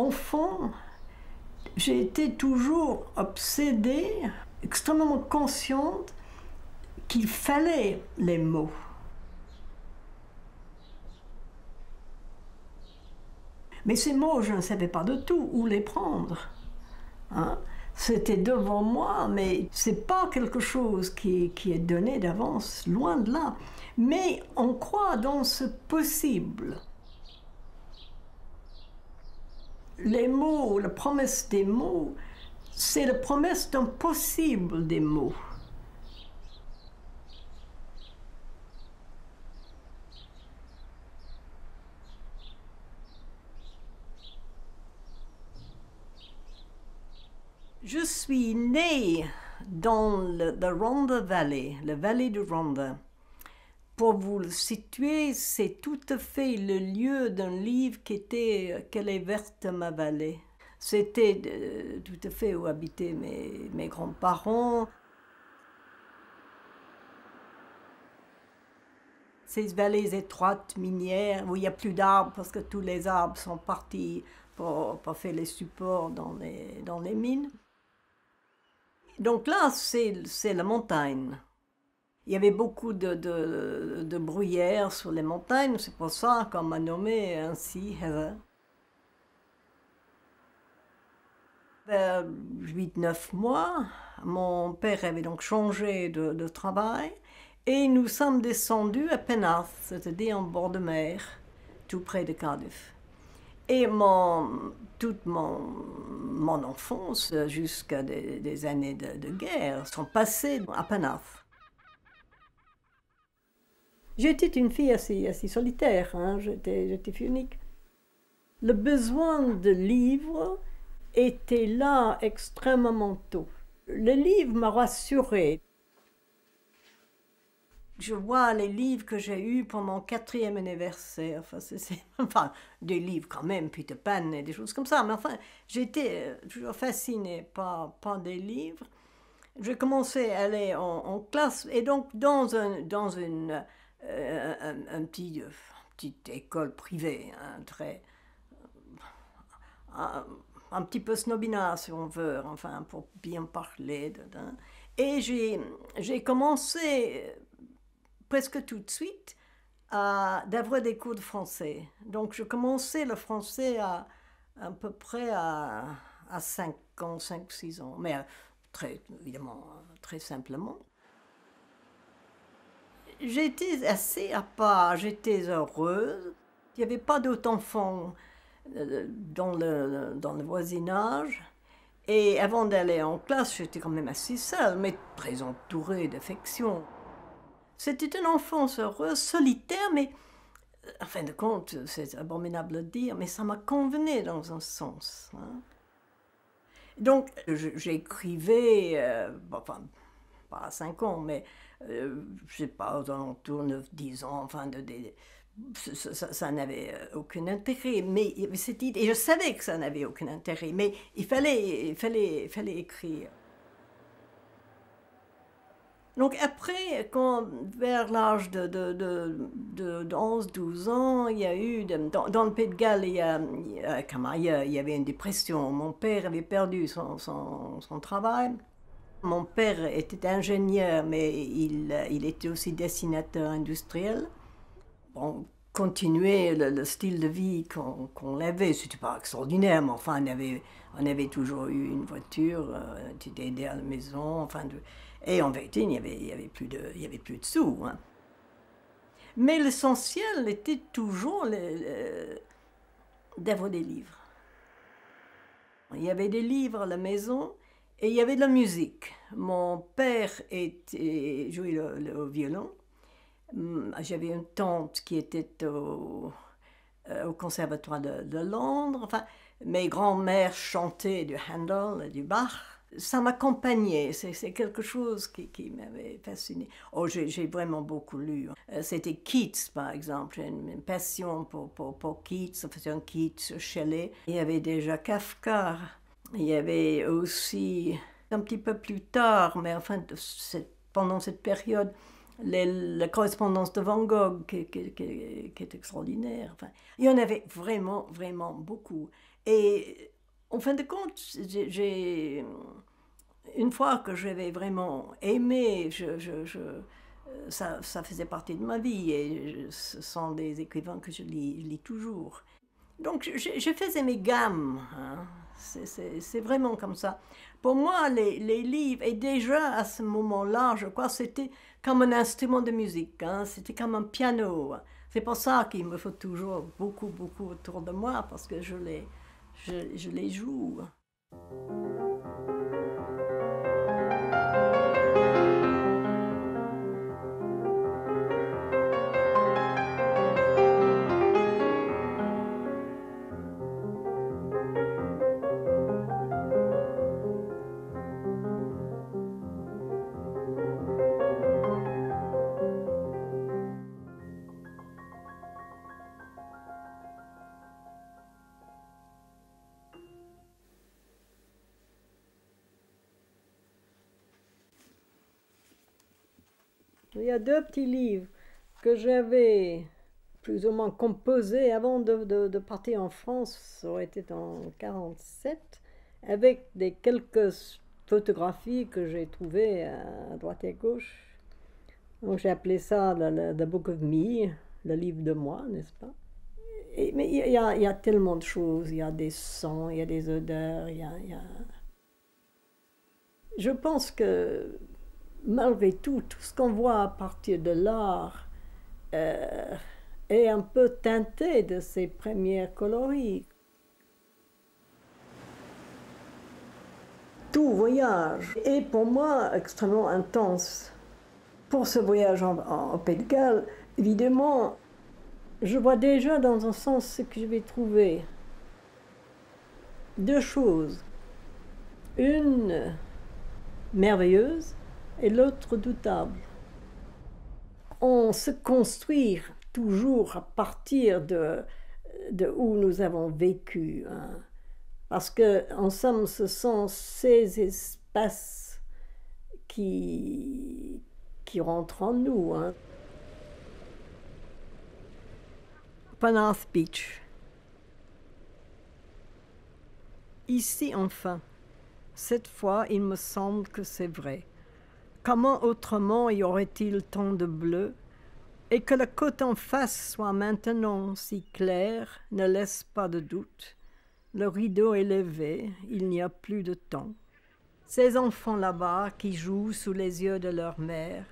Enfant, j'ai été toujours obsédée, extrêmement consciente qu'il fallait les mots. Mais ces mots, je ne savais pas de tout où les prendre. Hein? C'était devant moi, mais c'est pas quelque chose qui est donné d'avance, loin de là. Mais on croit dans ce possible. Les mots, la promesse des mots, c'est la promesse d'un possible des mots. Je suis née dans la Rhondda Valley, la vallée de Rhondda. Pour vous le situer, c'est tout à fait le lieu d'un livre qui était « Qu'elle est verte ma vallée ». C'était tout à fait où habitaient mes grands-parents. Ces vallées étroites, minières, où il n'y a plus d'arbres parce que tous les arbres sont partis pour faire les supports dans les mines. Donc là, c'est la montagne. Il y avait beaucoup de bruyères sur les montagnes, c'est pour ça qu'on m'a nommé ainsi Heather. Vers 8-9 mois, mon père avait donc changé de travail et nous sommes descendus à Penarth, c'est-à-dire en bord de mer, tout près de Cardiff. Et toute mon enfance, jusqu'à des années de guerre, sont passées à Penarth. J'étais une fille assez solitaire, hein? J'étais fille unique. Le besoin de livres était là extrêmement tôt. Le livre m'a rassurée. Je vois les livres que j'ai eus pour mon 4e anniversaire. Enfin, des livres quand même, Peter Pan et des choses comme ça. Mais enfin, j'étais toujours fascinée par des livres. J'ai commencé à aller en classe et donc dans une petite école privée, hein, un petit peu snobinard si on veut, enfin pour bien parler. Et j'ai commencé presque tout de suite d'avoir des cours de français. Donc je commençais le français à peu près à 5 ans, 5-6 ans, mais évidemment très simplement. J'étais assez à part, j'étais heureuse. Il n'y avait pas d'autres enfants dans le voisinage. Et avant d'aller en classe, j'étais quand même assez seule, mais très entourée d'affection. C'était une enfance heureuse, solitaire, mais en fin de compte, c'est abominable de dire, mais ça m'a convenu dans un sens. Hein. Donc, j'écrivais, enfin, pas à 5 ans, mais je sais pas, aux alentours de 9-10 ans, enfin, ça n'avait aucun intérêt. Mais cette idée, et je savais que ça n'avait aucun intérêt, mais il fallait écrire. Donc après, vers l'âge de 11-12 ans, il y a eu, dans le Pays de Galles, comme ailleurs, il y avait une dépression. Mon père avait perdu son travail. Mon père était ingénieur, mais il était aussi dessinateur industriel. On continuait le style de vie qu'on avait. C'était pas extraordinaire, mais enfin, on avait toujours eu une voiture, on était aidé à la maison, enfin... Et en vérité, il n'y avait plus de sous. Hein. Mais l'essentiel était toujours d'avoir des livres. Il y avait des livres à la maison et il y avait de la musique. Mon père jouait le violon. J'avais une tante qui était au conservatoire de Londres. Enfin, mes grands-mères chantaient du Handel et du Bach. Ça m'accompagnait, c'est quelque chose qui m'avait fasciné. Oh, j'ai vraiment beaucoup lu. C'était Keats, par exemple, j'ai une passion pour Keats, c'est un Keats Shelley. Il y avait déjà Kafka, il y avait aussi, un petit peu plus tard, mais enfin, pendant cette période, la correspondance de Van Gogh qui est extraordinaire. Enfin, il y en avait vraiment, vraiment beaucoup. Et en fin de compte, une fois que j'avais vraiment aimé, ça faisait partie de ma vie et ce sont des écrivains que je lis toujours. Donc je faisais mes gammes, hein. C'est vraiment comme ça. Pour moi, les livres, et déjà à ce moment-là, je crois que c'était comme un instrument de musique, hein. C'était comme un piano. C'est pour ça qu'il me faut toujours beaucoup, beaucoup autour de moi, parce que je les joue. Il y a deux petits livres que j'avais plus ou moins composés avant de partir en France, ça aurait été en 1947, avec quelques photographies que j'ai trouvées à droite et à gauche. Donc j'ai appelé ça The Book of Me, le livre de moi, n'est-ce pas? Mais il y a tellement de choses, il y a des sons, il y a des odeurs, Je pense que malgré tout, tout ce qu'on voit à partir de l'art est un peu teinté de ces premiers coloris. Tout voyage est pour moi extrêmement intense. Pour ce voyage en Pays de Galles, évidemment, je vois déjà dans un sens ce que je vais trouver. Deux choses. Une merveilleuse et l'autre doutable. On se construit toujours à partir de où nous avons vécu, hein. Parce que, en somme, ce sont ces espaces qui rentrent en nous, hein. Penarth Beach. Ici, enfin, cette fois, il me semble que c'est vrai. Comment autrement y aurait-il tant de bleu? Et que la côte en face soit maintenant si claire ne laisse pas de doute. Le rideau est levé, il n'y a plus de temps. Ces enfants là-bas qui jouent sous les yeux de leur mère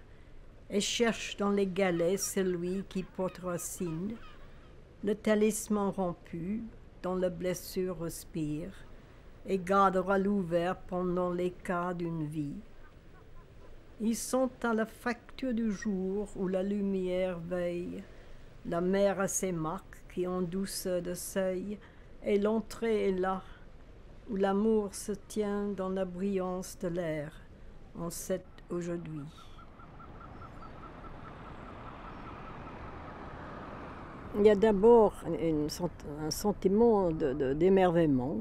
et cherchent dans les galets celui qui portera signe, le talisman rompu dont la blessure respire et gardera l'ouvert pendant les cas d'une vie. Ils sont à la fracture du jour où la lumière veille, la mer à ses marques qui en douceur de seuil, et l'entrée est là, où l'amour se tient dans la brillance de l'air, en cet aujourd'hui. Il y a d'abord un sentiment d'émerveillement.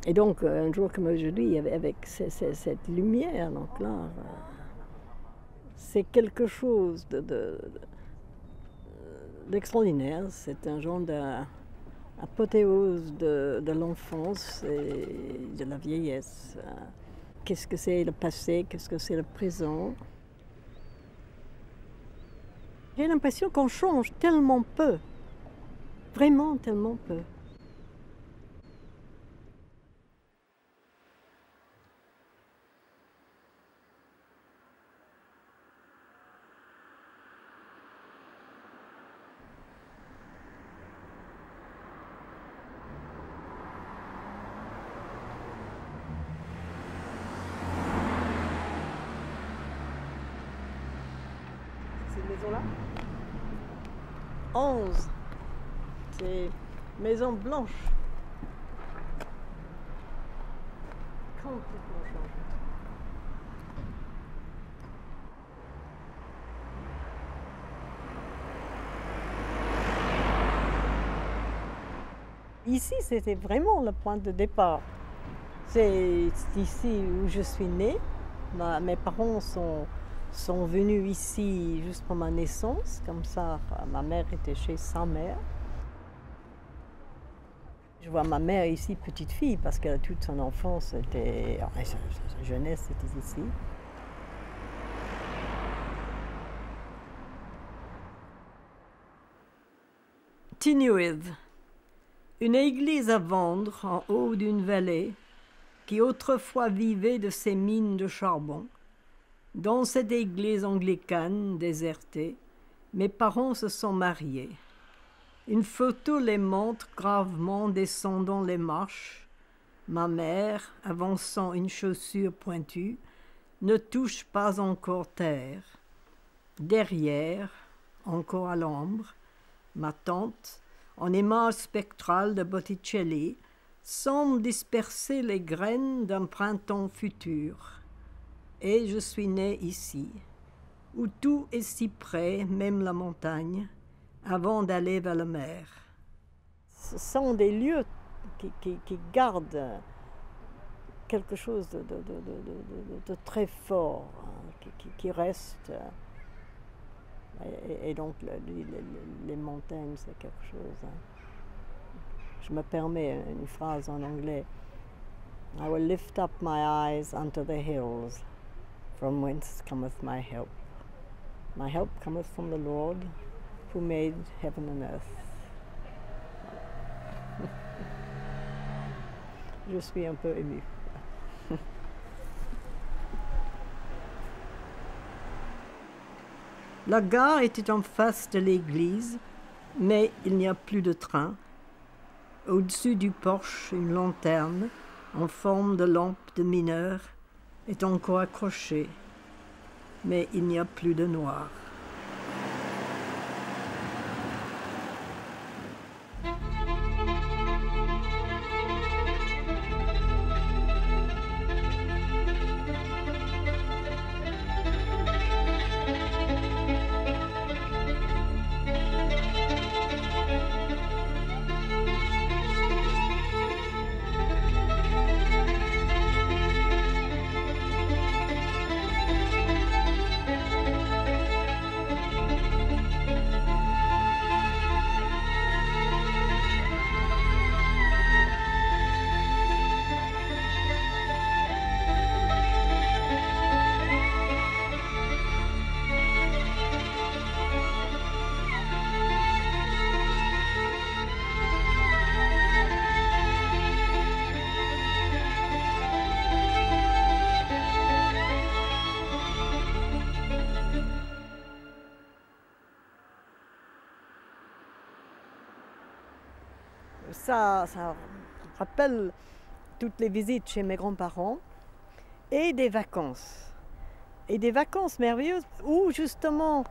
Et donc, un jour comme aujourd'hui, avec cette lumière, donc là, c'est quelque chose d'extraordinaire. C'est un genre d'apothéose de l'enfance et de la vieillesse. Qu'est-ce que c'est le passé? Qu'est-ce que c'est le présent? J'ai l'impression qu'on change tellement peu, vraiment tellement peu. Cette maison-là? 11. C'est maison blanche. Complètement changée. Ici, c'était vraiment le point de départ. C'est ici où je suis née. Mes parents sont venus ici juste pour ma naissance. Comme ça, ma mère était chez sa mère. Je vois ma mère ici, petite fille, parce que toute son enfance, sa jeunesse, c'était ici. Tynuith, une église à vendre en haut d'une vallée qui autrefois vivait de ses mines de charbon. Dans cette église anglicane désertée, mes parents se sont mariés. Une photo les montre gravement descendant les marches. Ma mère, avançant une chaussure pointue, ne touche pas encore terre. Derrière, encore à l'ombre, ma tante, en image spectrale de Botticelli, semble disperser les graines d'un printemps futur. Et je suis née ici, où tout est si près, même la montagne, avant d'aller vers la mer. Ce sont des lieux qui gardent quelque chose de très fort, hein, qui reste. Et donc les montagnes, c'est quelque chose. Hein. Je me permets une phrase en anglais. I will lift up my eyes unto the hills, from whence cometh my help. My help cometh from the Lord, who made heaven and earth. Je suis un peu émue. La gare était en face de l'église, mais il n'y a plus de train. Au-dessus du porche, une lanterne, en forme de lampe de mineur, est encore accrochée, mais il n'y a plus de noir. Ça rappelle toutes les visites chez mes grands-parents et des vacances. Et des vacances merveilleuses où justement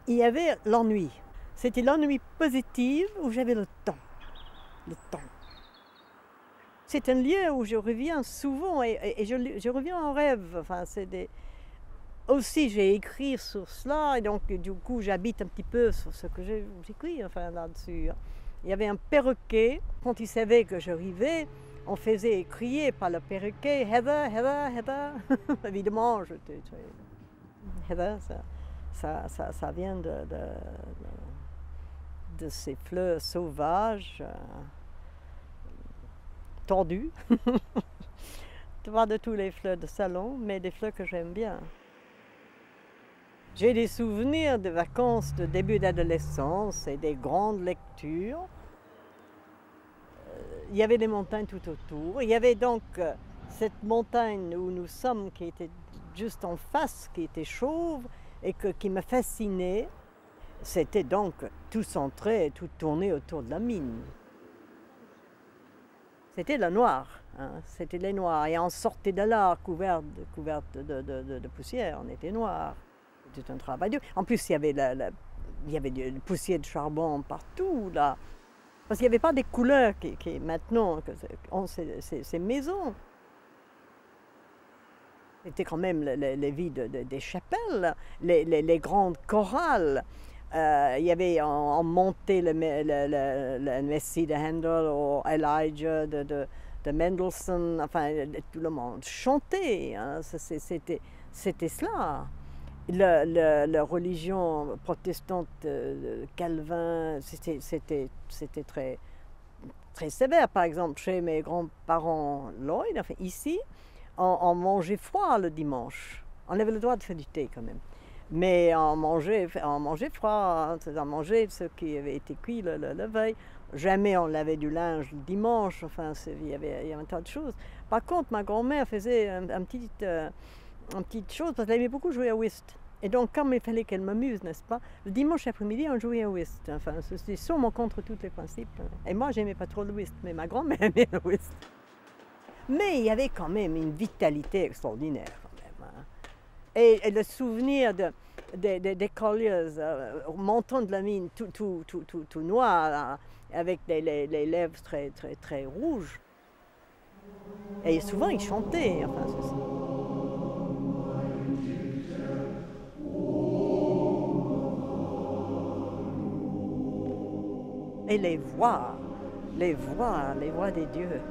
il y avait l'ennui. C'était l'ennui positif où j'avais le temps. Le temps. C'est un lieu où je reviens souvent et je reviens en rêve. Enfin, aussi, j'ai écrit sur cela et donc du coup j'habite un petit peu sur ce que j'écris enfin, là-dessus. Il y avait un perroquet, quand il savait que j'arrivais, on faisait crier par le perroquet « Heather, Heather, Heather ». Évidemment, Heather, ça vient de ces fleurs sauvages, tordues. Pas de tous les fleurs de salon, mais des fleurs que j'aime bien. J'ai des souvenirs de vacances de début d'adolescence et des grandes lectures. Il y avait des montagnes tout autour. Il y avait donc cette montagne où nous sommes qui était juste en face, qui était chauve et qui me fascinait. C'était donc tout centré, tout tourné autour de la mine. C'était le noir, hein, c'était les noirs. Et on sortait de là couvert de poussière, on était noirs. C'était un travail dur. En plus, il y avait de poussière de charbon partout, là. Parce qu'il n'y avait pas des couleurs qui maintenant ont ces maisons. C'était quand même les vies des chapelles, les grandes chorales. Il y avait, on montait le Messie de Handel ou Elijah de Mendelssohn. Enfin, tout le monde chantait. Hein. C'était cela. La religion protestante Calvin, c'était très très sévère. Par exemple, chez mes grands-parents Lloyd, enfin ici, on mangeait froid le dimanche. On avait le droit de faire du thé quand même. Mais on mangeait froid, on mangeait ce qui avait été cuit la veille. Jamais on lavait du linge le dimanche, enfin, il y avait un tas de choses. Par contre, ma grand-mère faisait une petite chose, parce qu'elle aimait beaucoup jouer à whist. Et donc, comme il fallait qu'elle m'amuse, n'est-ce pas, le dimanche après-midi, on jouait à whist. Enfin, c'était sûrement contre tous les principes. Et moi, j'aimais pas trop le whist, mais ma grand-mère aimait le whist. Mais il y avait quand même une vitalité extraordinaire, quand même. Hein. Et le souvenir des colliers montant de la mine tout noir, avec les lèvres très rouges. Et souvent, ils chantaient. Enfin, et les voix des dieux.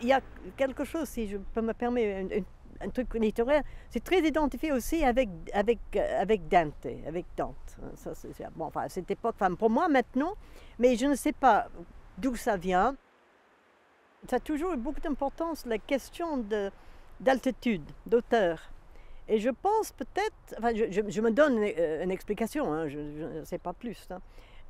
Il y a quelque chose, si je peux me permettre, un truc littéraire, c'est très identifié aussi avec Dante, avec Dante. Ça, bon, enfin, à cette époque, enfin, pour moi maintenant, mais je ne sais pas d'où ça vient. Ça a toujours eu beaucoup d'importance, la question d'altitude, d'auteur. Et je pense peut-être, enfin, je me donne une explication, hein, je ne sais pas plus. Hein,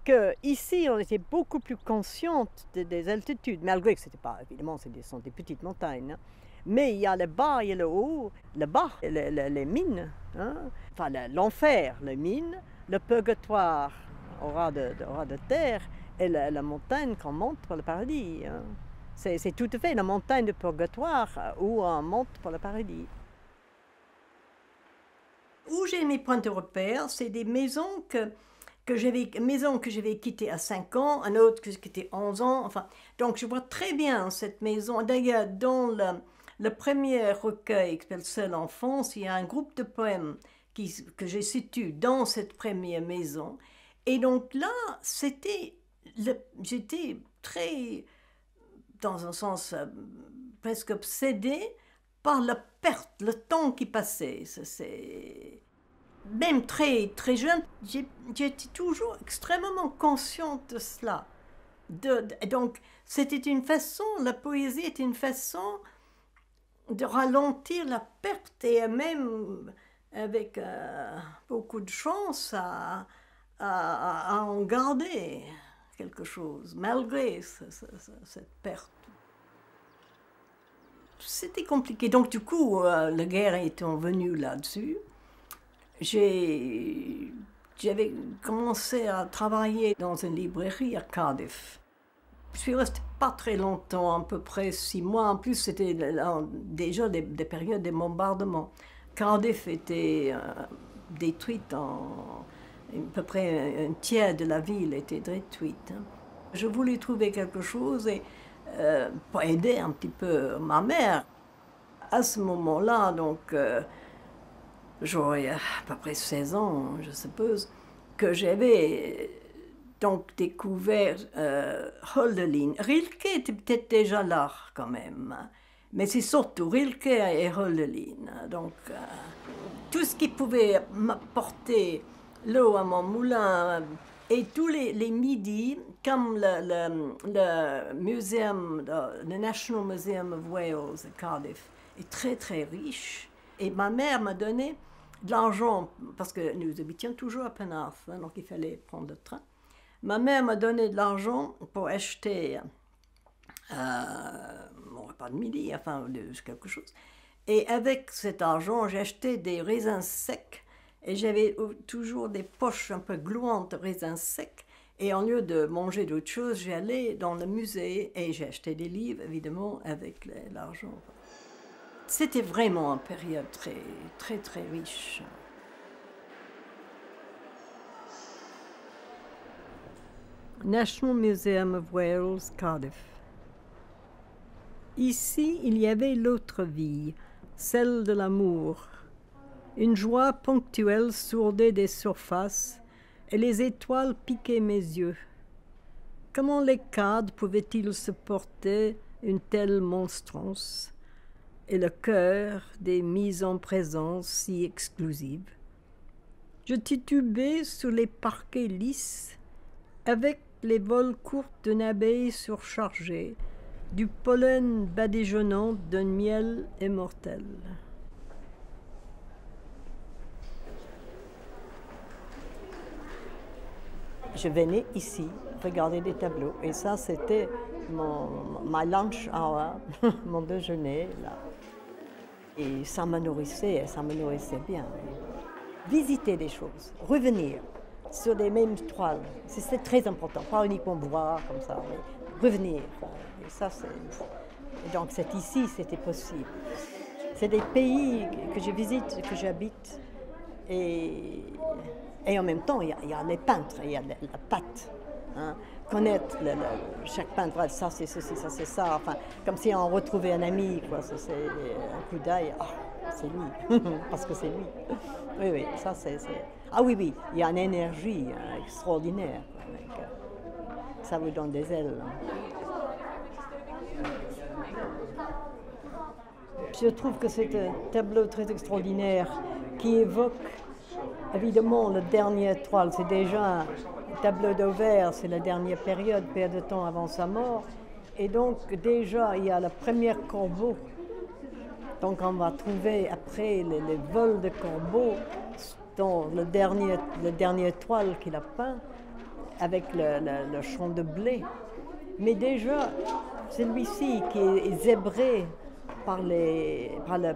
qu'ici, on était beaucoup plus consciente des altitudes, malgré que c'était pas, évidemment, ce sont des petites montagnes. Hein. Mais il y a le bas, il y a le haut, le bas, les mines, hein. Enfin l'enfer, les mines, le purgatoire, aura de terre, et la montagne qu'on monte pour le paradis. Hein. C'est tout à fait la montagne de purgatoire où on monte pour le paradis. Où j'ai mes points de repère, c'est des maisons que j'avais quittées à 5 ans, un autre que j'ai quitté 11 ans. Enfin, donc je vois très bien cette maison. D'ailleurs, dans le premier recueil qui s'appelle Seule enfance, il y a un groupe de poèmes que j'ai situé dans cette première maison. Et donc là, j'étais très, dans un sens presque obsédée par la perte, le temps qui passait. Même très jeune, j'étais toujours extrêmement consciente de cela. Donc, c'était une façon, la poésie était une façon de ralentir la perte et même avec beaucoup de chance à en garder quelque chose, malgré cette perte. C'était compliqué. Donc, du coup, la guerre étant venue là-dessus, j'avais commencé à travailler dans une librairie à Cardiff. Je suis restée pas très longtemps, à peu près 6 mois. En plus, c'était déjà des périodes de bombardements. Cardiff était détruite à peu près un tiers de la ville était détruite. Hein. Je voulais trouver quelque chose pour aider un petit peu ma mère. À ce moment-là, donc, j'aurais à peu près 16 ans, je suppose, que j'avais donc découvert Hölderlin. Rilke était peut-être déjà là quand même, mais c'est surtout Rilke et Hölderlin. Donc tout ce qui pouvait m'apporter l'eau à mon moulin et tous les midis, comme le muséum, le National Museum of Wales à Cardiff, est très riche. Et ma mère m'a donné de l'argent, parce que nous habitions toujours à Penarth, hein, donc il fallait prendre le train. Ma mère m'a donné de l'argent pour acheter mon repas de midi, enfin quelque chose. Et avec cet argent, j'ai acheté des raisins secs. Et j'avais toujours des poches un peu gluantes de raisins secs. Et au lieu de manger d'autres choses, j'allais dans le musée et j'ai acheté des livres, évidemment, avec l'argent. C'était vraiment une période très riche. National Museum of Wales, Cardiff. Ici, il y avait l'autre vie, celle de l'amour. Une joie ponctuelle sourdait des surfaces et les étoiles piquaient mes yeux. Comment les cadres pouvaient-ils supporter une telle monstrance et le cœur des mises en présence si exclusives? Je titubais sur les parquets lisses avec les vols courts d'une abeille surchargée, du pollen badigeonnant d'un miel immortel. Je venais ici regarder des tableaux et ça c'était ma lunch hour, mon déjeuner là. Et ça me nourrissait bien. Visiter des choses, revenir sur les mêmes toiles, c'est très important, pas uniquement voir comme ça, mais revenir. Et ça et donc c'est ici, c'était possible. C'est des pays que je visite, que j'habite et en même temps, il y a les peintres, il y a la patte. Hein. Connaître chaque peintre, voilà, ça c'est ceci, ça c'est ça. Enfin, comme si on retrouvait un ami, quoi. C'est un coup d'œil, oh, c'est lui, parce que c'est lui. Oui, oui, ça c'est. Ah oui, oui, il y a une énergie extraordinaire. Ça vous donne des ailes. Je trouve que c'est un tableau très extraordinaire qui évoque évidemment la dernière toile. C'est déjà un tableau d'Auvers, c'est la dernière période de temps avant sa mort. Et donc déjà il y a la première corbeau. Donc on va trouver après les vols de corbeaux dans le dernier toile qu'il a peint avec le champ de blé. Mais déjà celui-ci qui est zébré par la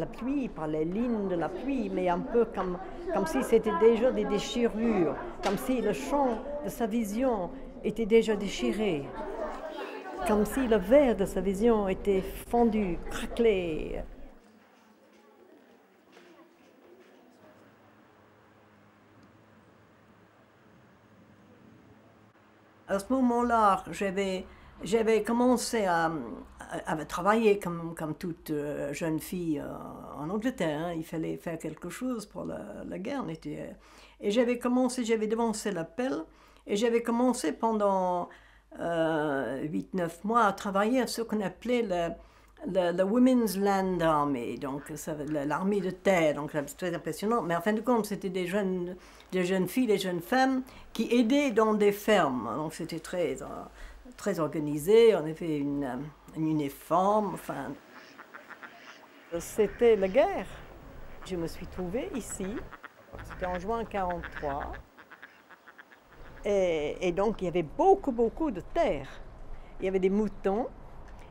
pluie, par les lignes de la pluie, mais un peu comme si c'était déjà des déchirures, comme si le champ de sa vision était déjà déchiré, comme si le verre de sa vision était fondu, craquelé. À ce moment-là, j'avais commencé à travailler comme toute jeune fille en Angleterre. Hein. Il fallait faire quelque chose pour la guerre. Et j'avais devancé l'appel et j'avais commencé pendant 8-9 mois à travailler à ce qu'on appelait la Women's Land Army, donc l'armée de terre, donc c'est très impressionnant. Mais en fin de compte, c'était des jeunes filles, des jeunes femmes qui aidaient dans des fermes. Donc c'était très organisé, on avait un uniforme, enfin. C'était la guerre. Je me suis trouvée ici, c'était en juin 1943. Et donc il y avait beaucoup de terre. Il y avait des moutons,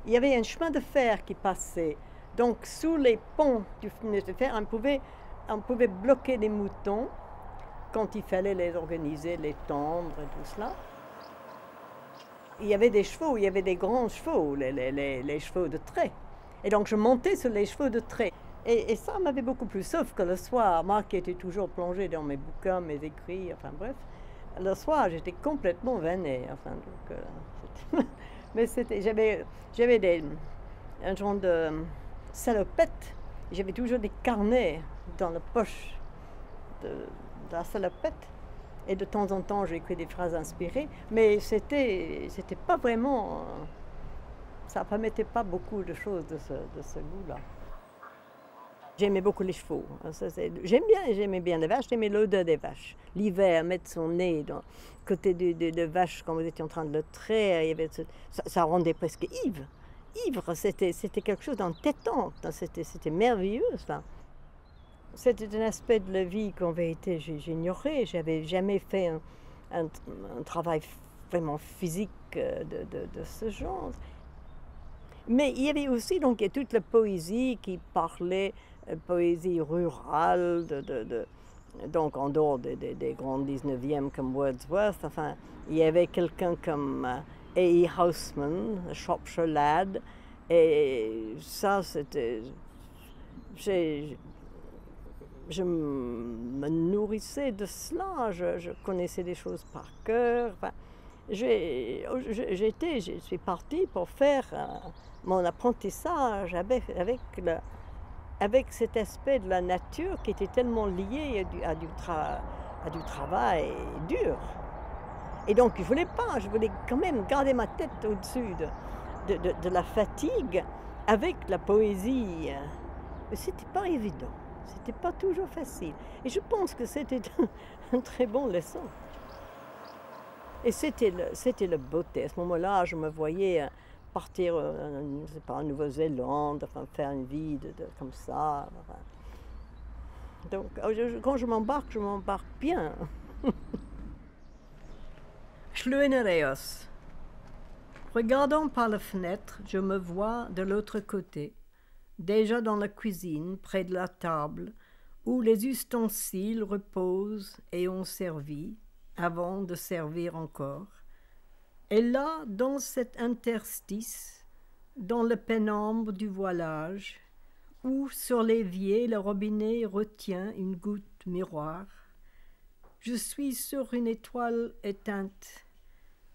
il y avait un chemin de fer qui passait. Donc sous les ponts du chemin de fer, on pouvait bloquer les moutons quand il fallait les organiser, les tendre et tout cela. Il y avait des chevaux, il y avait des grands chevaux, les chevaux de trait. Et donc je montais sur les chevaux de trait. Et ça m'avait beaucoup plu, sauf que le soir, moi qui étais toujours plongée dans mes bouquins, mes écrits, enfin bref, le soir j'étais complètement vannée. Enfin, donc, mais j'avais un genre de salopette. J'avais toujours des carnets dans la poche de la salopette. Et de temps en temps, j'écris des phrases inspirées, mais c'était pas vraiment, ça ne permettait pas beaucoup de choses de ce goût-là. J'aimais beaucoup les chevaux. J'aimais bien les vaches, j'aimais l'odeur des vaches. L'hiver, mettre son nez dans côté de vache quand vous étiez en train de le traire, ça rendait presque ivre. C'était quelque chose d'entêtant, c'était merveilleux ça. C'était un aspect de la vie qu'en vérité j'ignorais. J'avais jamais fait un travail vraiment physique de ce genre. Mais il y avait aussi donc toute la poésie qui parlait, poésie rurale, donc en dehors des grands 19e comme Wordsworth. Enfin, il y avait quelqu'un comme A.E. Housman, Shropshire Lad, et ça c'était... Je me nourrissais de cela, je connaissais des choses par cœur. Enfin, je suis partie pour faire mon apprentissage avec cet aspect de la nature qui était tellement lié à à du travail dur. Et donc je voulais pas, je voulais quand même garder ma tête au-dessus de la fatigue avec la poésie. Mais c'était pas évident, c'était pas toujours facile. Et je pense que c'était un très bon leçon. Et c'était la beauté. À ce moment-là, je me voyais partir, je sais pas, en Nouvelle-Zélande, enfin, faire une vie comme ça. Enfin. Donc, quand je m'embarque bien. Schluenereos. Regardant par la fenêtre, je me vois de l'autre côté, déjà dans la cuisine, près de la table, où les ustensiles reposent et ont servi, avant de servir encore. Et là, dans cet interstice, dans le pénombre du voilage, où sur l'évier le robinet retient une goutte miroir, je suis sur une étoile éteinte,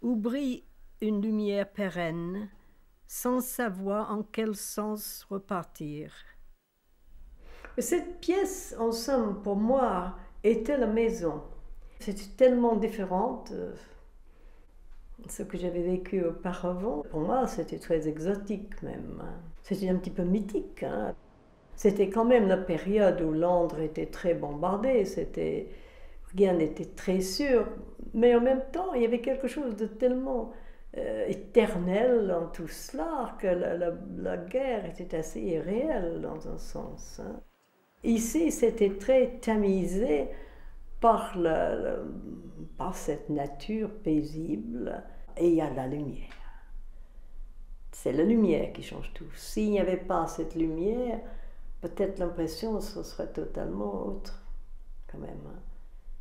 où brille une lumière pérenne, sans savoir en quel sens repartir. Cette pièce, en somme, pour moi, était la maison. C'était tellement différente de ce que j'avais vécu auparavant. Pour moi, c'était très exotique même. C'était un petit peu mythique. C'était quand même la période où Londres était très bombardée. Rien n'était très sûr. Mais en même temps, il y avait quelque chose de tellement éternel dans tout cela que la guerre était assez irréelle dans un sens. Ici, c'était très tamisé par cette nature paisible, et il y a la lumière. C'est la lumière qui change tout. S'il n'y avait pas cette lumière, peut-être l'impression ce serait totalement autre, quand même.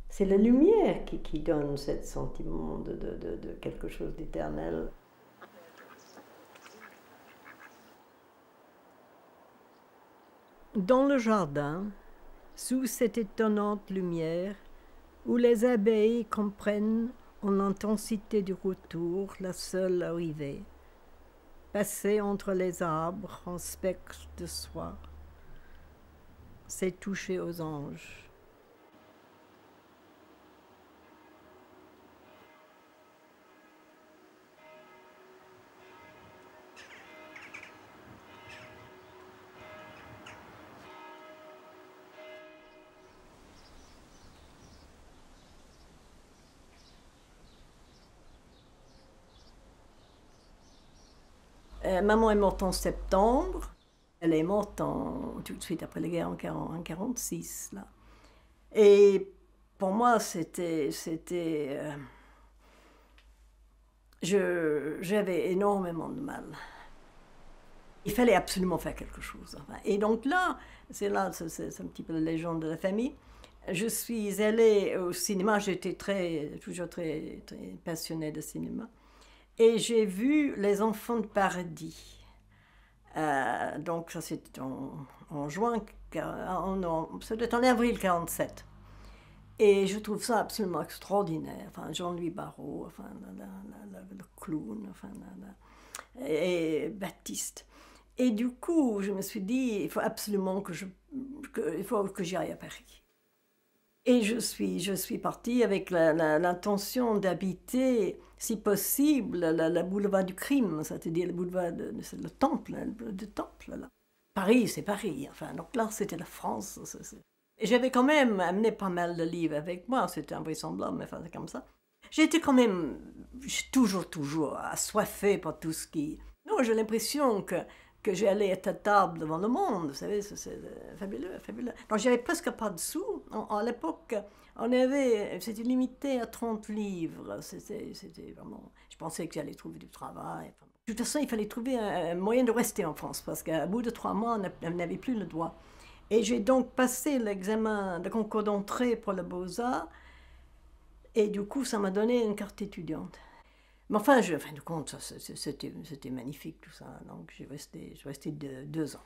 C'est la lumière qui donne ce sentiment de quelque chose d'éternel. Dans le jardin, sous cette étonnante lumière, où les abeilles comprennent en l'intensité du retour la seule arrivée, passer entre les arbres en spectre de soie, c'est toucher aux anges. Maman est morte en septembre. Elle est morte tout de suite après la guerre en 1946. Là. Et pour moi, j'avais énormément de mal. Il fallait absolument faire quelque chose. Enfin. Et donc là, c'est un petit peu la légende de la famille. Je suis allée au cinéma. J'étais toujours très passionnée de cinéma. Et j'ai vu Les Enfants de Paradis. Donc ça c'était en juin, c'était en avril 1947. Et je trouve ça absolument extraordinaire. Enfin, Jean-Louis Barrault, enfin, le clown, enfin, et Baptiste. Et du coup, je me suis dit, il faut absolument il faut que j'y aille à Paris. Et je suis partie avec l'intention d'habiter, si possible, le boulevard du crime, c'est-à-dire le boulevard le temple, le temple. Là. Paris, c'est Paris. Enfin, donc là, c'était la France. Et j'avais quand même amené pas mal de livres avec moi. C'était invraisemblable, mais enfin, c'est comme ça. J'étais quand même toujours assoiffée par tout ce qui... Non, j'ai l'impression que j'allais être à table devant le monde, vous savez, c'est fabuleux, fabuleux. Donc j'avais presque pas de sous. À l'époque, c'était limité à 30 livres. C'était vraiment... Je pensais que j'allais trouver du travail. De toute façon, il fallait trouver un moyen de rester en France, parce qu'à bout de 3 mois, on n'avait plus le droit. Et j'ai donc passé l'examen de concours d'entrée pour le Beaux-Arts, et du coup, ça m'a donné une carte étudiante. Mais enfin, en fin de compte, c'était magnifique tout ça. Donc j'ai resté 2 ans.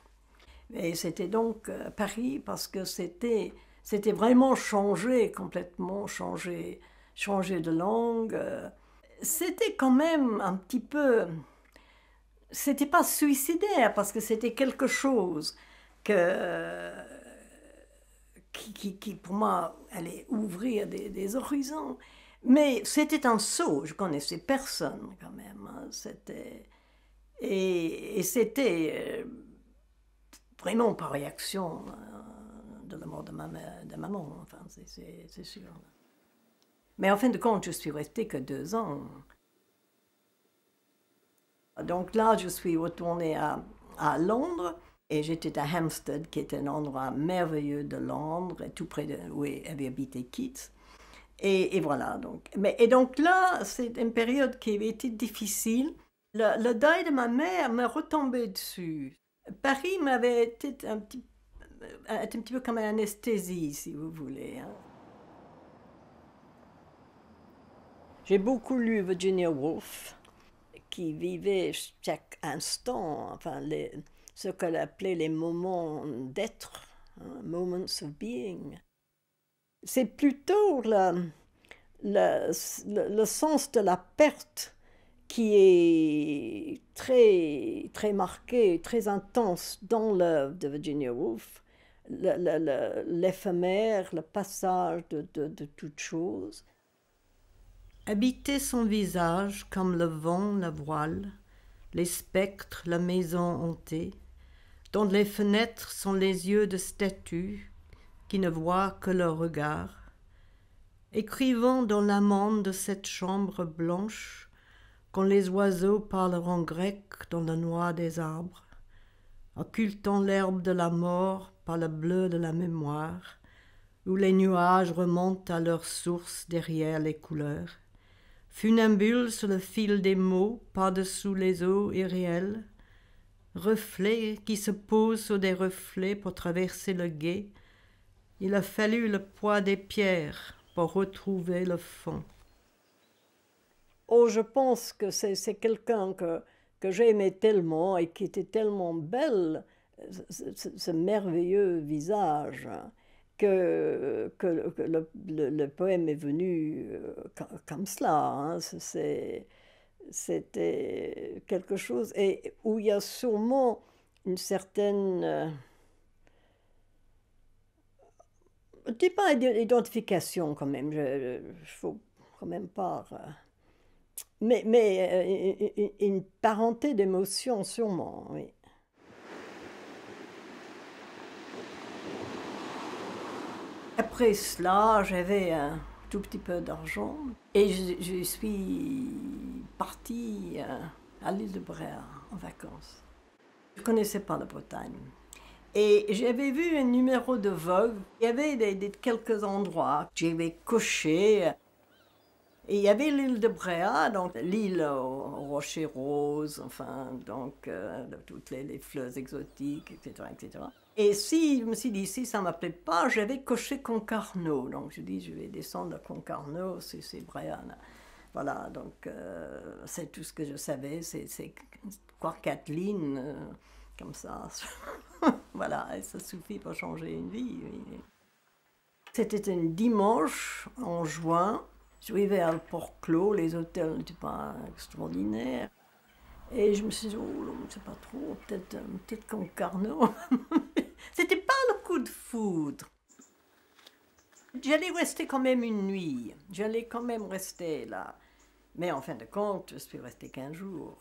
Et c'était donc Paris parce que c'était vraiment complètement changé de langue. C'était quand même un petit peu... C'était pas suicidaire parce que c'était quelque chose qui, pour moi, allait ouvrir des horizons. Mais c'était un saut, je connaissais personne quand même. Hein. Et c'était vraiment par réaction de la mort de de maman, enfin, c'est sûr. Mais en fin de compte, je suis restée que 2 ans. Donc là, je suis retournée à Londres et j'étais à Hampstead, qui est un endroit merveilleux de Londres, tout près de où avait habité Keats. Et voilà, donc. Et donc là, c'est une période qui avait été difficile. Le deuil de ma mère me retombait dessus. Paris m'avait été un petit peu comme une anesthésie, si vous voulez. Hein. J'ai beaucoup lu Virginia Woolf, qui vivait chaque instant, enfin, ce qu'elle appelait les moments d'être, hein, moments of being. C'est plutôt le sens de la perte qui est très, très marqué, très intense dans l'œuvre de Virginia Woolf. L'éphémère, le passage de toute chose. Habiter son visage comme le vent la voile, les spectres, la maison hantée, dont les fenêtres sont les yeux de statues qui ne voient que leur regard, écrivant dans l'amande de cette chambre blanche, quand les oiseaux parleront grec dans la noix des arbres, occultant l'herbe de la mort par le bleu de la mémoire, où les nuages remontent à leur source derrière les couleurs, funambule sur le fil des mots par-dessous les eaux irréelles, reflets qui se posent sur des reflets pour traverser le gué, il a fallu le poids des pierres pour retrouver le fond. Oh, je pense que c'est quelqu'un que j'aimais tellement et qui était tellement belle, ce merveilleux visage, que le poème est venu comme cela. Hein. C'était quelque chose et où il y a sûrement une certaine... je ne dis pas identification quand même, il ne faut quand même pas... mais une parenté d'émotions sûrement, oui. Après cela, j'avais un tout petit peu d'argent et je suis partie à l'île de Bréa en vacances. Je ne connaissais pas la Bretagne. Et j'avais vu un numéro de Vogue. Il y avait quelques endroits que j'avais cochés. Et il y avait l'île de Bréa, donc l'île aux rochers roses, enfin, donc toutes les fleurs exotiques, etc., etc. Et si je me suis dit, si ça ne m'appelait pas, j'avais coché Concarneau. Donc je dis, je vais descendre à Concarneau, c'est Bréa. Voilà, donc c'est tout ce que je savais, c'est quoi, 4 lignes, comme ça. Voilà, et ça suffit pour changer une vie. Oui. C'était un dimanche en juin. Je vivais à Port-Clos, les hôtels n'étaient pas extraordinaires. Et je me suis dit, oh, je ne sais pas trop, peut-être Concarneau. C'était pas le coup de foudre. J'allais rester quand même une nuit. J'allais quand même rester là. Mais en fin de compte, je suis restée 15 jours.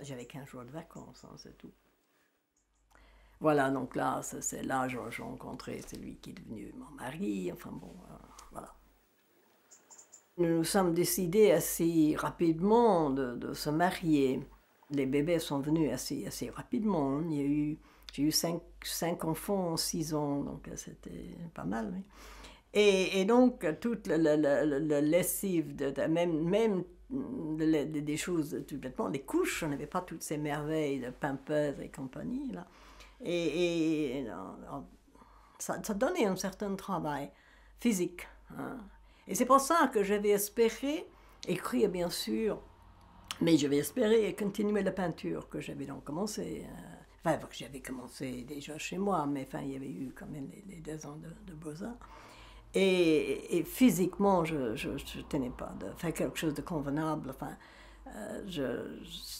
J'avais 15 jours de vacances, hein, c'est tout. Voilà, donc là, c'est là que j'ai rencontré celui qui est devenu mon mari. Enfin bon, voilà. Nous nous sommes décidés assez rapidement de se marier. Les bébés sont venus assez rapidement. J'ai eu cinq enfants en 6 ans, donc c'était pas mal. Oui. Et donc, toute la lessive, même des choses tout bêtement, les couches, on n'avait pas toutes ces merveilles de Pampers et compagnie. Là. Et ça donnait un certain travail physique. Hein. Et c'est pour ça que j'avais espéré écrire, bien sûr, mais j'avais espéré continuer la peinture que j'avais donc commencé. Enfin, que j'avais commencé déjà chez moi, mais enfin, il y avait eu quand même les 2 ans de Beaux-Arts. Et physiquement, je ne tenais pas de faire quelque chose de convenable. Enfin,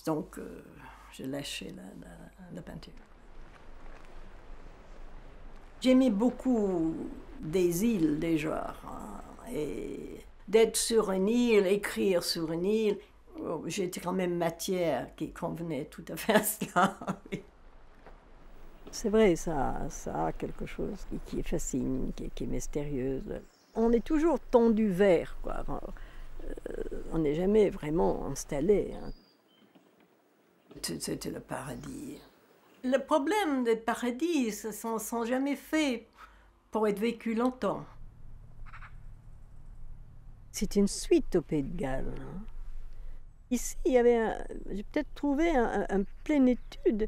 donc, je lâchais la peinture. J'aimais beaucoup des îles déjà, hein, et d'être sur une île, écrire sur une île, oh, j'étais quand même matière qui convenait tout à fait à cela. Oui. C'est vrai, ça a quelque chose qui fascine, qui est mystérieuse. On est toujours tendu vers, quoi. Enfin, on n'est jamais vraiment installé, hein. C'était le paradis. Le problème des paradis, ce ne sont jamais faits pour être vécus longtemps. C'est une suite au Pays de Galles, hein. Ici, j'ai peut-être trouvé un plénitude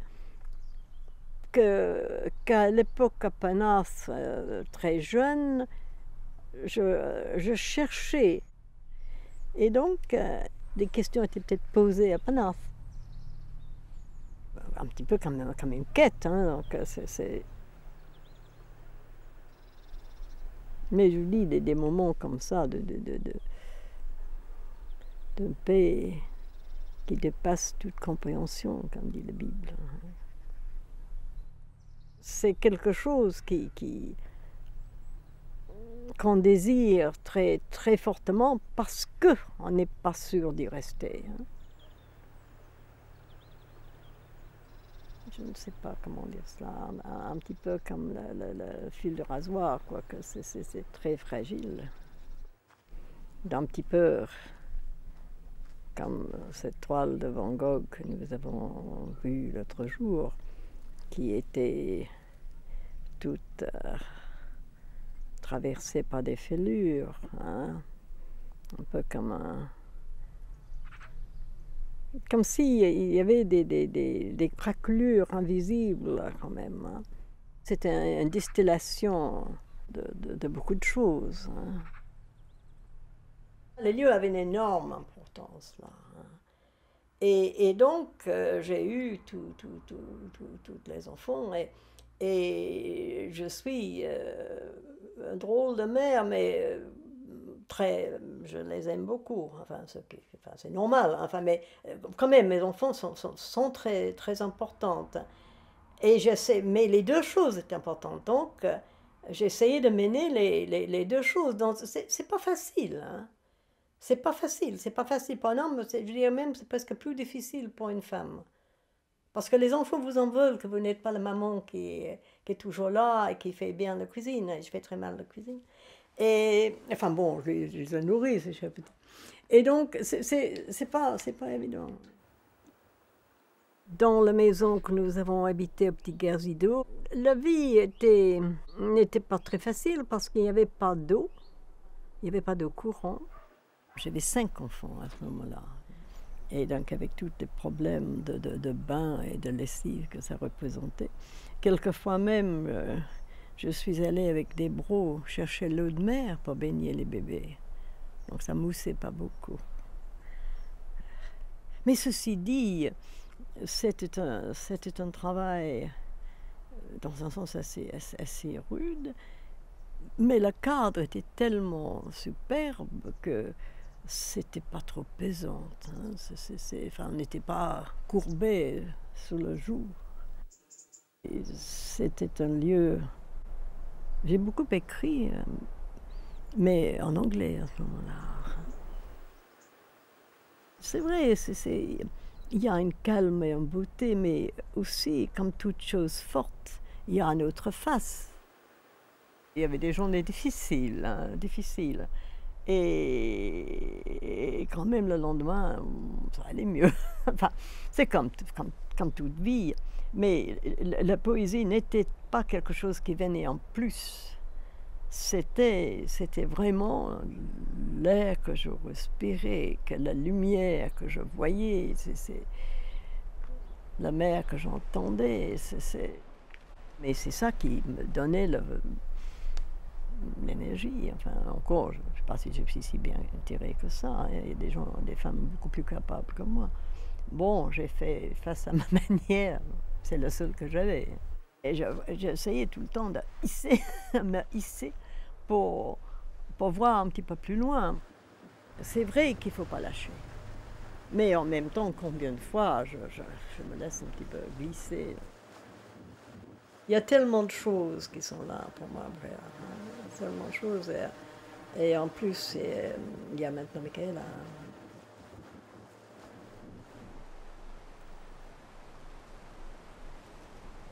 qu'à l'époque à Panas, très jeune, je cherchais. Et donc, des questions étaient peut-être posées à Panas. Un petit peu comme une quête, hein, donc Mais je dis des moments comme ça de paix qui dépassent toute compréhension, comme dit la Bible. C'est quelque chose qu'on désire très, très fortement parce qu'on n'est pas sûr d'y rester, hein. Je ne sais pas comment dire cela, un petit peu comme le fil de rasoir, quoique c'est très fragile. D'un petit peu comme cette toile de Van Gogh que nous avons vue l'autre jour, qui était toute traversée par des fêlures, hein, un peu comme s'il y avait des craquelures invisibles quand même, hein. C'était une distillation de beaucoup de choses, hein. Les lieux avaient une énorme importance là, hein. Et donc j'ai eu tous les enfants et je suis un drôle de mère, mais je les aime beaucoup. Enfin, c'est normal. Enfin, mais quand même, mes enfants sont très, très importantes. Et mais les deux choses étaient importantes. Donc, j'ai essayé de mener les deux choses. Donc, c'est pas facile, hein. C'est pas facile. C'est pas facile pour un homme. Je dirais même c'est presque plus difficile pour une femme. Parce que les enfants vous en veulent que vous n'êtes pas la maman qui est toujours là et qui fait bien la cuisine. Je fais très mal la cuisine. Et, enfin bon, je les nourris, ces chats petits. Et donc, c'est pas évident. Dans la maison que nous avons habitée au Petit Guerzido, la vie n'était pas très facile parce qu'il n'y avait pas d'eau. Il n'y avait pas d'eau courante. J'avais 5 enfants à ce moment-là. Et donc, avec tous les problèmes de bain et de lessive que ça représentait, quelquefois même, je suis allée avec des brocs chercher l'eau de mer pour baigner les bébés. Donc, ça moussait pas beaucoup. Mais ceci dit, c'était un travail, dans un sens assez rude, mais le cadre était tellement superbe que c'était pas trop pesant, hein. Enfin, on n'était pas courbé sous le joug. C'était un lieu. J'ai beaucoup écrit, mais en anglais à ce moment-là. C'est vrai, il y a une calme et une beauté, mais aussi, comme toute chose forte, il y a une autre face. Il y avait des journées difficiles, hein, difficiles. Et quand même, le lendemain, ça allait mieux. Enfin, c'est comme toute vie. Mais la poésie n'était pas quelque chose qui venait en plus. C'était vraiment l'air que je respirais, que la lumière que je voyais, c'est la mer que j'entendais. Mais c'est ça qui me donnait l'énergie. Enfin, encore, je ne sais pas si je suis si bien tirée que ça, hein. Il y a des femmes beaucoup plus capables que moi. Bon, j'ai fait face à ma manière. C'est le seul que j'avais. Et j'essayais tout le temps de me hisser pour voir un petit peu plus loin. C'est vrai qu'il ne faut pas lâcher. Mais en même temps, combien de fois je me laisse un petit peu glisser. Il y a tellement de choses qui sont là pour moi, après, hein. Tellement de choses. Et en plus, il y a maintenant Michaela.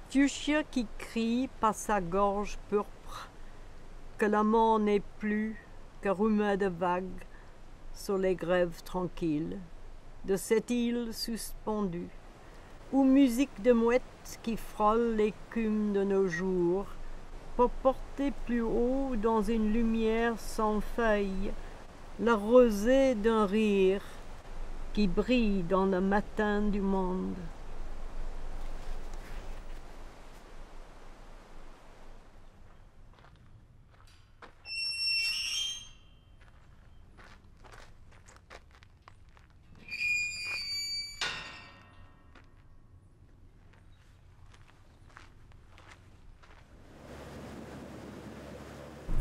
Fuchsia qui crie par sa gorge pourpre, que l'amant n'est plus que rumeur de vagues sur les grèves tranquilles de cette île suspendue, ou musique de mouettes qui frôle l'écume de nos jours, pour porter plus haut dans une lumière sans feuilles la rosée d'un rire qui brille dans le matin du monde.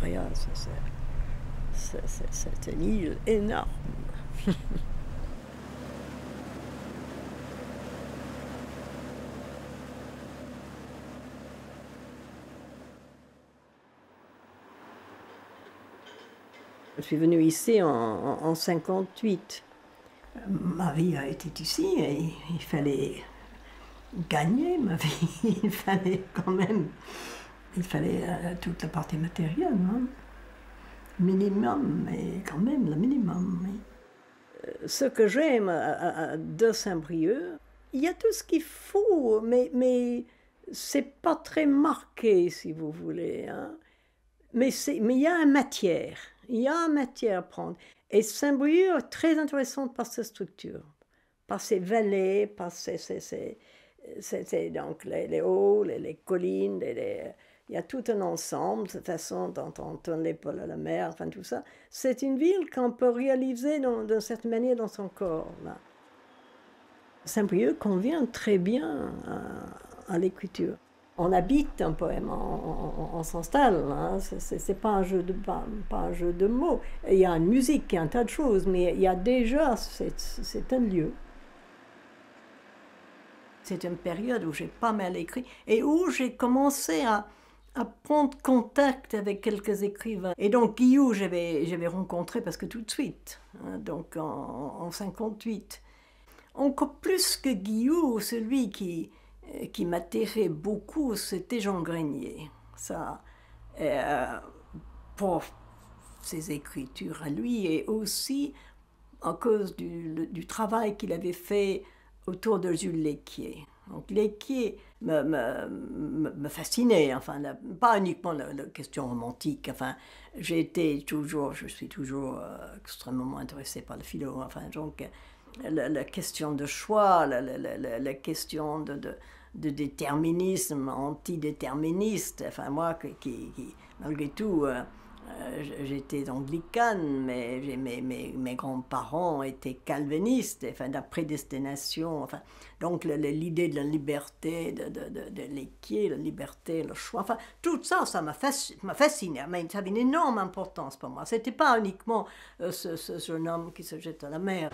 Regarde, c'est une île énorme. Je suis venue ici en 58. Ma vie a été ici et il fallait gagner ma vie. Il fallait quand même, toute la partie matérielle, hein. Minimum, mais quand même le minimum. Oui. Ce que j'aime de Saint-Brieuc, il y a tout ce qu'il faut, mais c'est pas très marqué, si vous voulez, hein. Mais il y a une matière. Il y a une matière à prendre. Et Saint-Brieuc est très intéressante par sa structure, par ses vallées, par donc les hauts, les collines, il y a tout un ensemble, de toute façon, dont on tourne l'épaule à la mer, enfin tout ça. C'est une ville qu'on peut réaliser d'une certaine manière dans son corps. Saint-Brieuc convient très bien à l'écriture. On habite un poème, on s'installe, hein. C'est pas un jeu pas un jeu de mots. Il y a une musique, il y a un tas de choses, mais il y a déjà, c'est un lieu. C'est une période où j'ai pas mal écrit et où j'ai commencé à prendre contact avec quelques écrivains. Et donc Guillou, j'avais rencontré parce que tout de suite, hein, donc en 58. Encore plus que Guillou, celui qui m'attirait beaucoup, c'était Jean Grenier. Ça, pour ses écritures à lui, et aussi à cause du travail qu'il avait fait autour de Jules Léquier. Donc Léquier me fascinait, enfin, pas uniquement la question romantique, enfin, je suis toujours extrêmement intéressée par le philo, enfin, donc la question de choix, la question de déterminisme, antidéterministe, enfin moi qui malgré tout, j'étais anglicane, mais mes grands-parents étaient calvinistes, enfin, de la prédestination, enfin, donc l'idée de la liberté de Léquier, la liberté, le choix, enfin, tout ça, ça m'a fasciné, mais ça avait une énorme importance pour moi. C'était pas uniquement ce jeune homme qui se jette à la mer.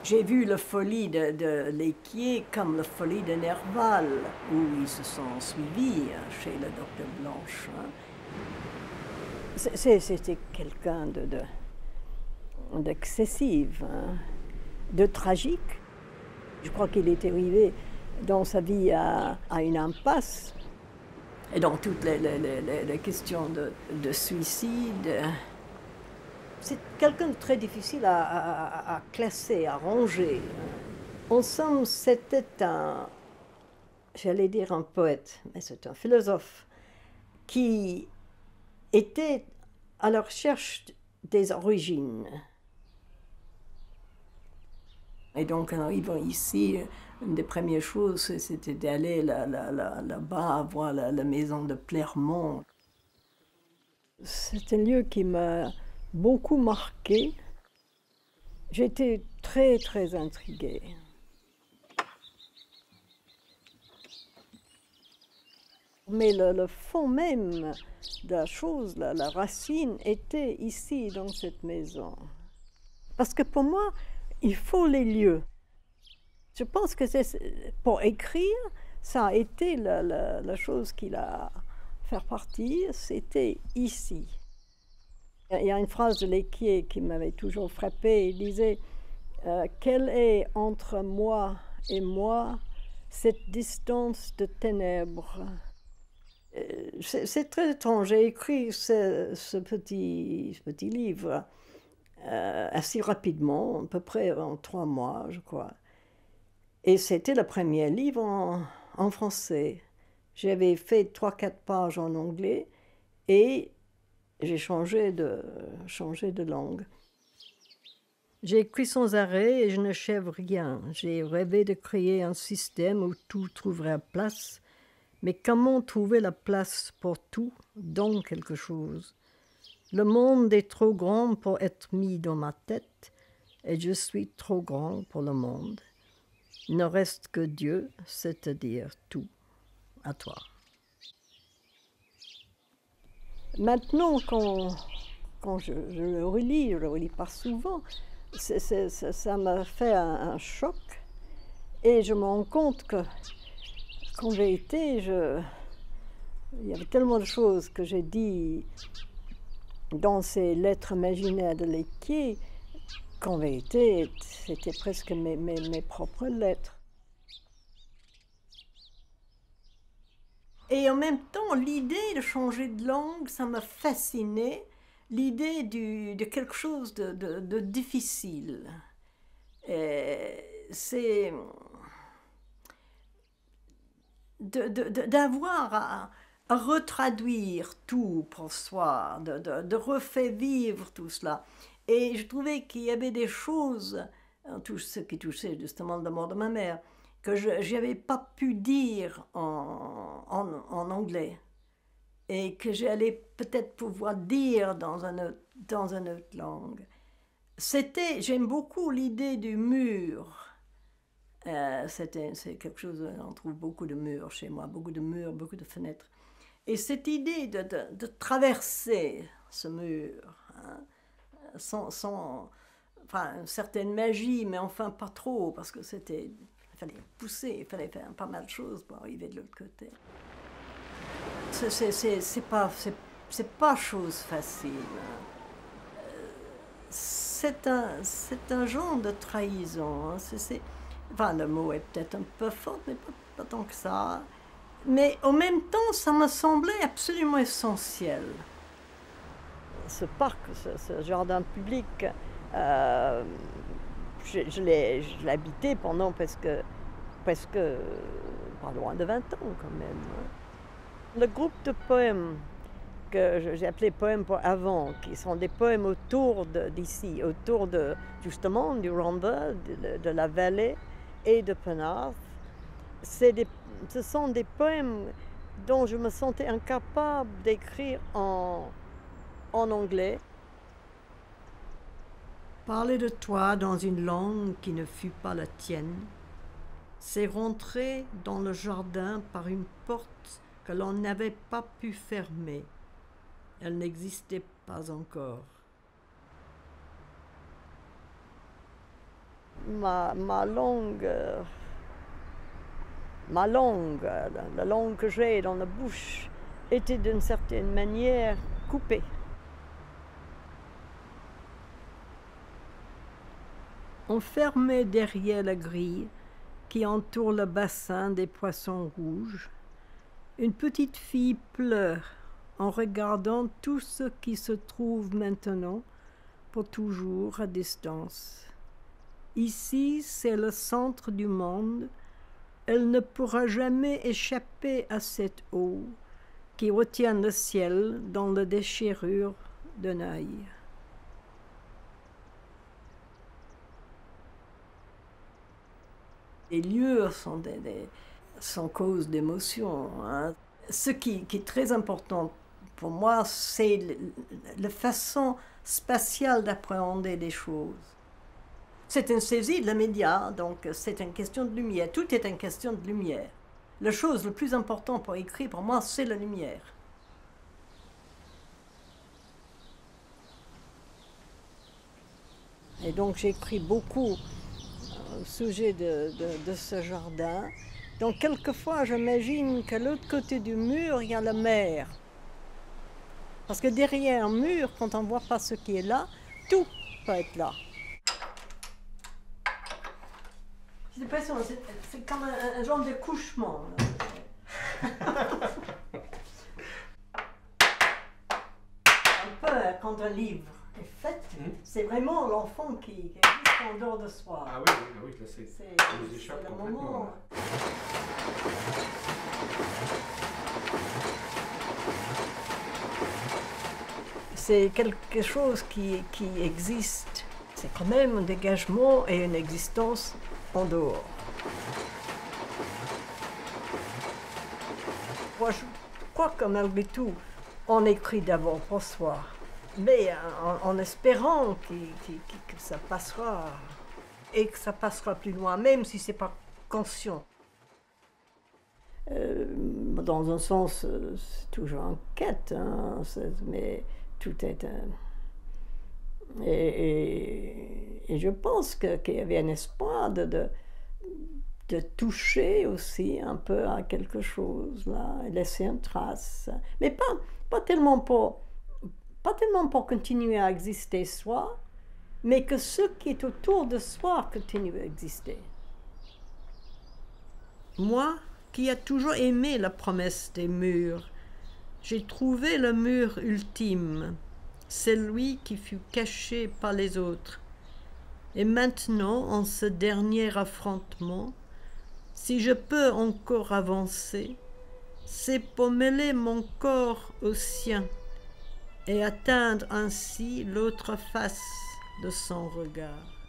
J'ai vu la folie de Léquier comme la folie de Nerval, où ils se sont suivis chez le docteur Blanche. Hein. C'était quelqu'un d'excessif, hein, de tragique. Je crois qu'il est arrivé dans sa vie à une impasse. Et dans toutes les questions de suicide, c'est quelqu'un de très difficile à classer, à ranger. En somme, c'était j'allais dire un poète, mais c'est un philosophe, qui était à la recherche des origines. Et donc, en arrivant ici, une des premières choses, c'était d'aller là-bas, voir la maison de Clermont. C'est un lieu qui m'a beaucoup marqué. J'étais très, très intriguée. Mais le fond même de la chose, la racine, était ici, dans cette maison. Parce que pour moi, il faut les lieux. Je pense que pour écrire, ça a été la chose qui l'a fait partir, c'était ici. Il y a une phrase de Lequier qui m'avait toujours frappée. Il disait quelle est entre moi et moi cette distance de ténèbres? C'est très étrange. J'ai écrit ce petit livre assez rapidement, à peu près en 3 mois, je crois. Et c'était le premier livre en français. J'avais fait 3-4 pages en anglais et j'ai changé de langue. J'ai écrit sans arrêt et je n'achève rien. J'ai rêvé de créer un système où tout trouverait place. Mais comment trouver la place pour tout dans quelque chose? Le monde est trop grand pour être mis dans ma tête et je suis trop grand pour le monde. Il ne reste que Dieu, c'est-à-dire tout. À toi. Maintenant, quand je le relis, je le relis pas souvent, ça m'a fait un choc et je me rends compte qu'en vérité, il y avait tellement de choses que j'ai dit dans ces lettres imaginaires de Lequier qu'en vérité, c'était presque mes propres lettres. Et en même temps, l'idée de changer de langue, ça m'a fasciné. L'idée de quelque chose de difficile. C'est d'avoir à retraduire tout pour soi, de refaire vivre tout cela. Et je trouvais qu'il y avait des choses, tout ce qui touchait justement la mort de ma mère, que je n'avais pas pu dire en anglais et que j'allais peut-être pouvoir dire dans une autre langue. J'aime beaucoup l'idée du mur. C'est quelque chose, on trouve beaucoup de murs chez moi, beaucoup de murs, beaucoup de fenêtres. Et cette idée de traverser ce mur, hein, enfin, une certaine magie, mais enfin pas trop, parce que il fallait pousser, il fallait faire pas mal de choses pour arriver de l'autre côté. C'est pas chose facile. C'est un genre de trahison. Hein. Enfin, le mot est peut-être un peu fort, mais pas tant que ça. Mais en même temps, ça me semblait absolument essentiel. Ce parc, ce jardin public, je l'ai habité pendant presque pas loin de 20 ans quand même. Le groupe de poèmes que j'ai appelé poèmes pour avant, qui sont des poèmes autour d'ici, autour justement du Rhondda, de la vallée et de Penarth. Ce sont des poèmes dont je me sentais incapable d'écrire en anglais. Parler de toi dans une langue qui ne fut pas la tienne, c'est rentrer dans le jardin par une porte que l'on n'avait pas pu fermer. Elle n'existait pas encore. Ma langue, la langue que j'ai dans la bouche, était d'une certaine manière coupée. Enfermée derrière la grille qui entoure le bassin des poissons rouges, une petite fille pleure en regardant tout ce qui se trouve maintenant pour toujours à distance. Ici, c'est le centre du monde. Elle ne pourra jamais échapper à cette eau qui retient le ciel dans la déchirure d'un œil. Les lieux sont cause d'émotions. Hein. Ce qui est très important pour moi, c'est la façon spatiale d'appréhender les choses. C'est une saisie de l'immédiat, donc c'est une question de lumière. Tout est une question de lumière. La chose la plus importante pour écrire, pour moi, c'est la lumière. Et donc j'écris beaucoup au sujet de ce jardin. Donc quelquefois, j'imagine qu'à l'autre côté du mur, il y a la mer. Parce que derrière un mur, quand on ne voit pas ce qui est là, tout peut être là. J'ai l'impression que c'est comme un genre de couchement. Un peu quand un livre est fait, c'est vraiment l'enfant qui existe en dehors de soi. Ah oui, là c'est nous échappe le complètement. moment. C'est quelque chose qui existe. C'est quand même un dégagement et une existence en dehors. Moi, je crois que malgré tout, on écrit d'abord pour soi, mais en espérant que ça passera et que ça passera plus loin, même si ce n'est pas conscient. Dans un sens, c'est toujours en quête, hein, mais tout est et je pense qu'il y avait un espoir de toucher aussi un peu à quelque chose là, et laisser une trace. Mais pas tellement pour continuer à exister soi, mais que ce qui est autour de soi continue à exister. Moi, qui a toujours aimé la promesse des murs, j'ai trouvé le mur ultime, celui qui fut caché par les autres. Et maintenant, en ce dernier affrontement, si je peux encore avancer, c'est pour mêler mon corps au sien et atteindre ainsi l'autre face de son regard.